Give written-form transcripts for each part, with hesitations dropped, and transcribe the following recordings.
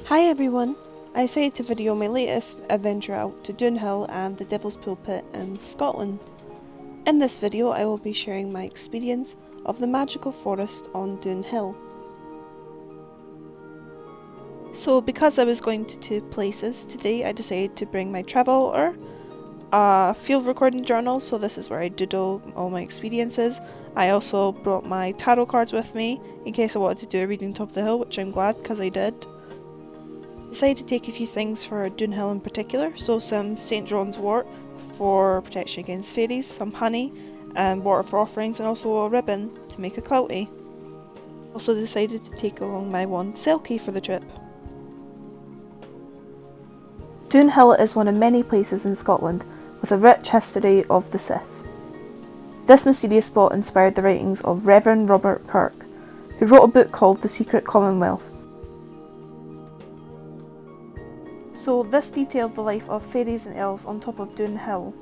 Hi everyone! I decided to video my latest adventure out to Doon Hill and the Devil's Pulpit in Scotland. In this video I will be sharing my experience of the magical forest on Doon Hill. So because I was going to two places today, I decided to bring my traveller, a field recording journal, so this is where I doodle all my experiences. I also brought my tarot cards with me in case I wanted to do a reading top of the hill, which I'm glad because I did. Decided to take a few things for Doon Hill in particular, so some St. John's wort for protection against fairies, some honey and water for offerings, and also a ribbon to make a cloutie. Also decided to take along my one selkie for the trip. Doon Hill is one of many places in Scotland with a rich history of the Sith. This mysterious spot inspired the writings of Reverend Robert Kirk, who wrote a book called The Secret Commonwealth. So this detailed the life of fairies and elves on top of Doon Hill.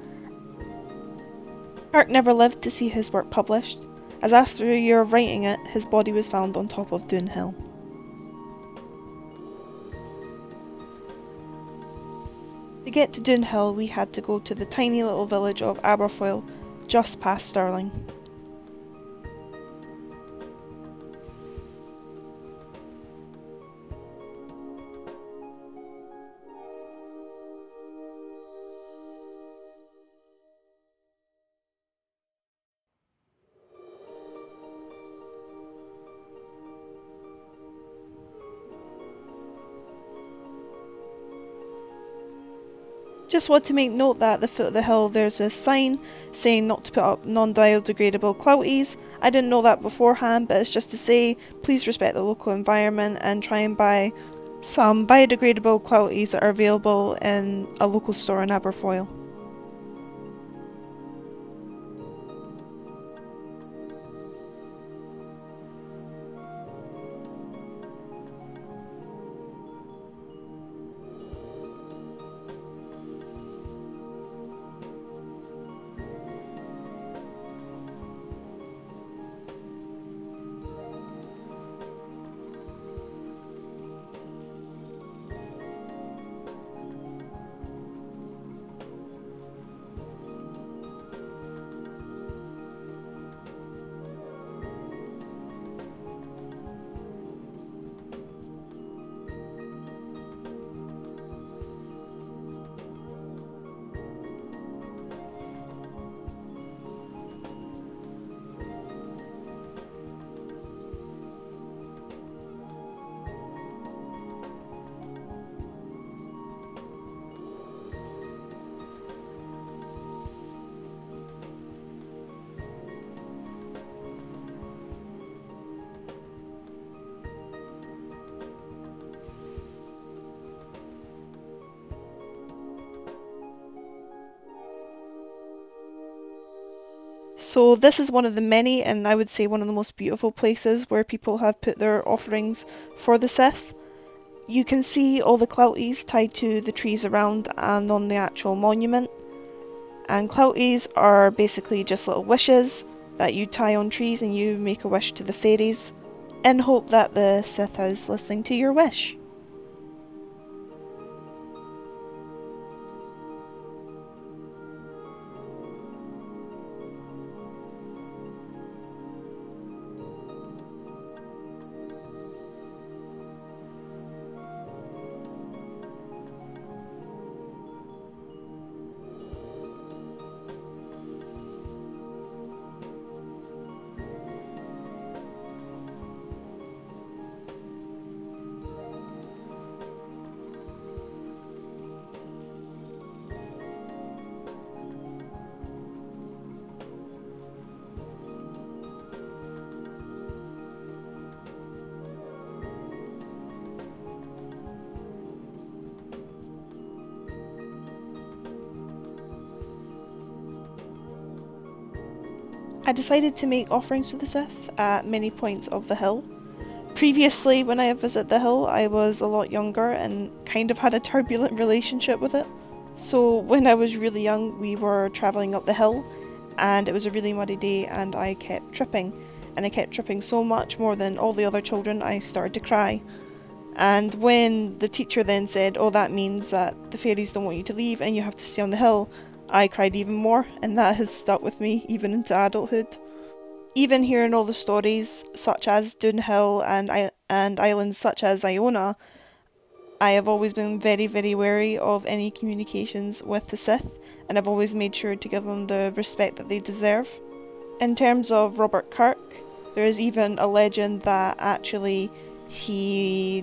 Kirk never lived to see his work published, as after a year of writing it, his body was found on top of Doon Hill. To get to Doon Hill, we had to go to the tiny little village of Aberfoyle, just past Stirling. Just want to make note that at the foot of the hill there's a sign saying not to put up non-biodegradable clouties. I didn't know that beforehand, but it's just to say please respect the local environment and try and buy some biodegradable clouties that are available in a local store in Aberfoyle. So this is one of the many, and I would say one of the most beautiful places where people have put their offerings for the Sith. You can see all the clouties tied to the trees around and on the actual monument. And clouties are basically just little wishes that you tie on trees and you make a wish to the fairies in hope that the Sith is listening to your wish. I decided to make offerings to the Sith at many points of the hill. Previously, when I visited the hill, I was a lot younger and kind of had a turbulent relationship with it. So when I was really young, we were travelling up the hill and it was a really muddy day and I kept tripping. And I kept tripping so much more than all the other children, I started to cry. And when the teacher then said, oh, that means that the fairies don't want you to leave and you have to stay on the hill, I cried even more, and that has stuck with me even into adulthood. Even hearing all the stories, such as Doon Hill and islands such as Iona, I have always been very, very wary of any communications with the Sith, and I've always made sure to give them the respect that they deserve. In terms of Robert Kirk, there is even a legend that actually he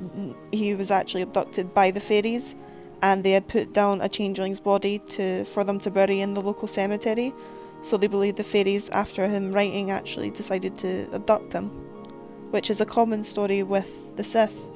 was actually abducted by the fairies, and they had put down a changeling's body for them to bury in the local cemetery. So they believe the fairies, after him writing, actually decided to abduct him, which is a common story with the Sith.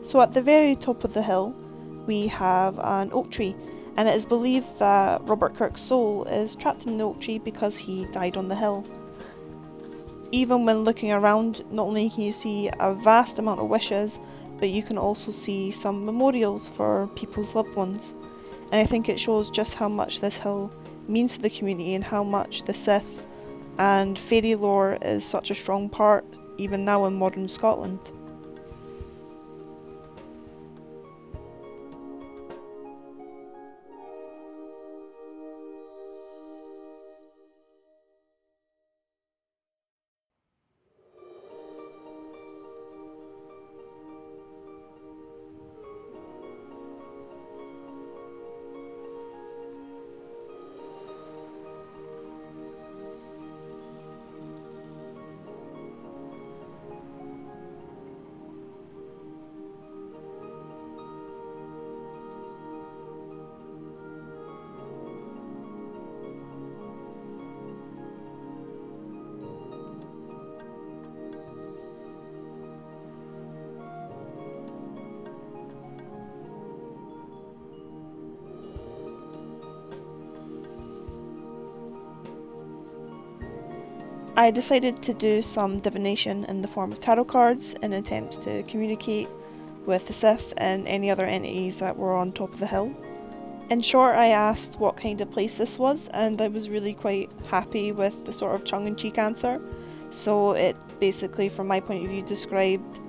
So at the very top of the hill, we have an oak tree, and it is believed that Robert Kirk's soul is trapped in the oak tree because he died on the hill. Even when looking around, not only can you see a vast amount of wishes, but you can also see some memorials for people's loved ones. And I think it shows just how much this hill means to the community and how much the Sith and fairy lore is such a strong part even now in modern Scotland. I decided to do some divination in the form of tarot cards in an attempt to communicate with the Sith and any other entities that were on top of the hill. In short, I asked what kind of place this was, and I was really quite happy with the sort of tongue-in-cheek answer. So it basically, from my point of view, described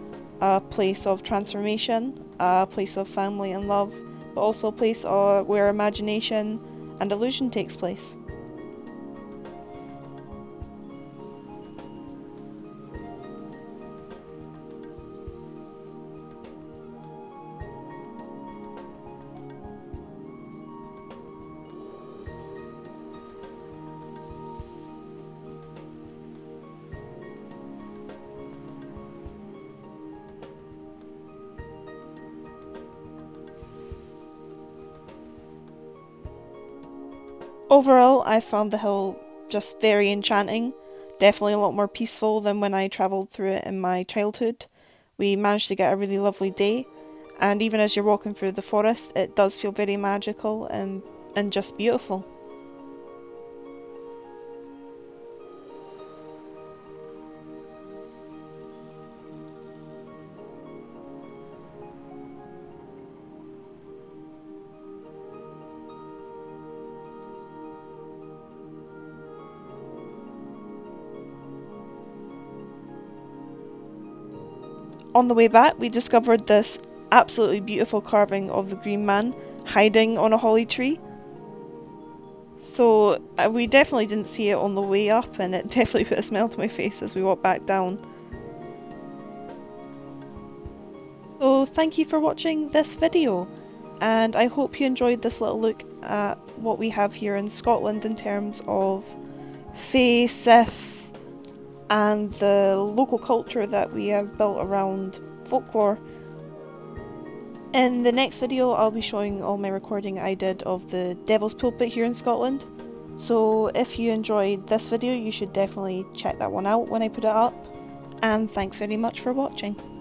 a place of transformation, a place of family and love, but also a place where imagination and illusion takes place. Overall, I found the hill just very enchanting, definitely a lot more peaceful than when I travelled through it in my childhood. We managed to get a really lovely day, and even as you're walking through the forest, it does feel very magical and just beautiful. On the way back, we discovered this absolutely beautiful carving of the Green Man hiding on a holly tree. So we definitely didn't see it on the way up, and it definitely put a smile to my face as we walked back down. So thank you for watching this video, and I hope you enjoyed this little look at what we have here in Scotland in terms of Fae, Sith, and the local culture that we have built around folklore. In the next video, I'll be showing all my recording I did of the Devil's Pulpit here in Scotland. So if you enjoyed this video, you should definitely check that one out when I put it up. And thanks very much for watching.